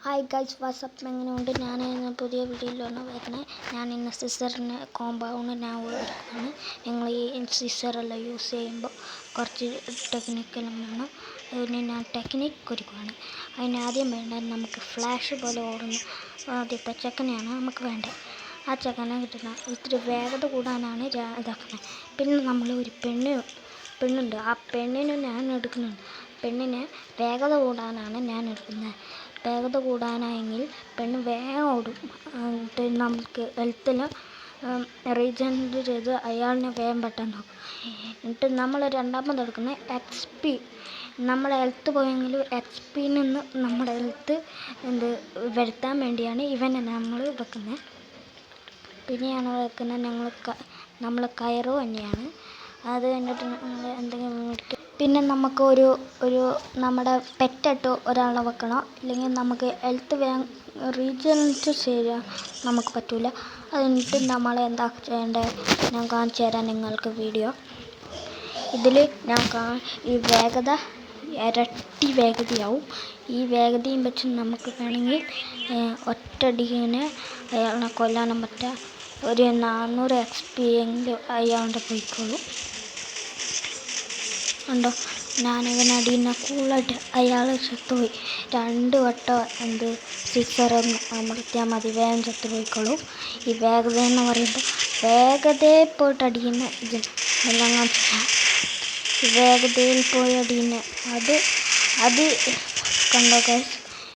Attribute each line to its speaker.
Speaker 1: Hi guys WhatsApp എങ്ങനെയുണ്ട്? ഞാൻ ഇന്ന് പുതിയ വീഡിയോയിലാണ് വരുന്നത്. ഞാൻ ഇന്ന് സിസറിന് കോമ്പൗണ്ട് ഞാൻ എടുക്കുകയാണ്. നിങ്ങൾ ഈ സിസറെല്ലാം യൂസ് ചെയ്യുമ്പോൾ കുറച്ച് ടെക്നിക്കെല്ലാം വേണം. അതിന് ഞാൻ ടെക്നിക്ക് ഒരുക്കുകയാണ്. അതിന് ആദ്യം വേണ്ടത് നമുക്ക് ഫ്ലാഷ് പോലെ ഓടുന്ന ആദ്യത്തെ ചെക്കനെയാണ് നമുക്ക് വേണ്ടത്. ആ ചെക്കനെ കിട്ടുന്ന ഇത്തിരി വേഗത കൂടാനാണ് ഇതാക്കുന്നത്. പിന്നെ നമ്മൾ ഒരു പെണ്ണുണ്ട്. ആ പെണ്ണിന് ഞാൻ എടുക്കുന്നുണ്ട്. പെണ്ണിന് വേഗത കൂടാനാണ് ഞാൻ എടുക്കുന്നത്. വേഗത കൂടാനായെങ്കിൽ പെണ്ണ് വേഗം ഓടും. നമുക്ക് ഹെൽത്തിൽ റീജനറേറ്റ് ചെയ്ത് അയാളിനെ വേഗം പെട്ടെന്ന് നോക്കും. എന്നിട്ട് നമ്മൾ രണ്ടാമത് എടുക്കുന്നത് XP. നമ്മുടെ ഹെൽത്ത് പോയെങ്കിലും XPയിൽ നിന്ന് നമ്മുടെ ഹെൽത്ത് വരുത്താൻ വേണ്ടിയാണ് ഇവനെ നമ്മൾ വെക്കുന്നത്. പിന്നെയാണ് വെക്കുന്നത് നമ്മൾ കയറ് തന്നെയാണ്. അത് കഴിഞ്ഞിട്ട് എന്തെങ്കിലും മേടിക്കും. പിന്നെ നമുക്ക് ഒരു നമ്മുടെ പെറ്റായിട്ട് ഒരാളെ വെക്കണം. ഇല്ലെങ്കിൽ നമുക്ക് ഹെൽത്ത് റീജനറേറ്റ് ചെയ്യാൻ നമുക്ക് പറ്റില്ല. അത് കഴിഞ്ഞിട്ട് നമ്മൾ എന്താ ചെയ്യേണ്ടത് ഞാൻ കാണിച്ചു തരാം നിങ്ങൾക്ക് വീഡിയോ. ഇതിൽ ഈ വേഗത ഇരട്ടി വേഗതയാവും. ഈ വേഗതയും വെച്ച് നമുക്ക് വേണമെങ്കിൽ ഒറ്റയടിക്കിനെ അയാളെ കൊല്ലാനും പറ്റുക. ഒരു 400 XP എങ്കിലും അയാളുടെ പോയിക്കോളൂ. ഉണ്ടോ, ഞാനിവനടിയിൽ നിന്ന് കൂളായിട്ട് അയാൾ ചത്തുപോയി. 2 വട്ടം സിക്സറൊന്ന് അമർത്തിയാൽ മതി, വേഗം ചത്തുപോയിക്കോളൂ. ഈ വേഗത എന്ന് പറയുമ്പോൾ വേഗതയിൽ പോയിട്ട് അടിക്കുന്ന എല്ലാം ഈ വേഗതയിൽ പോയി അടിക്കുന്ന അത് കണ്ടോ ഗൈസ്.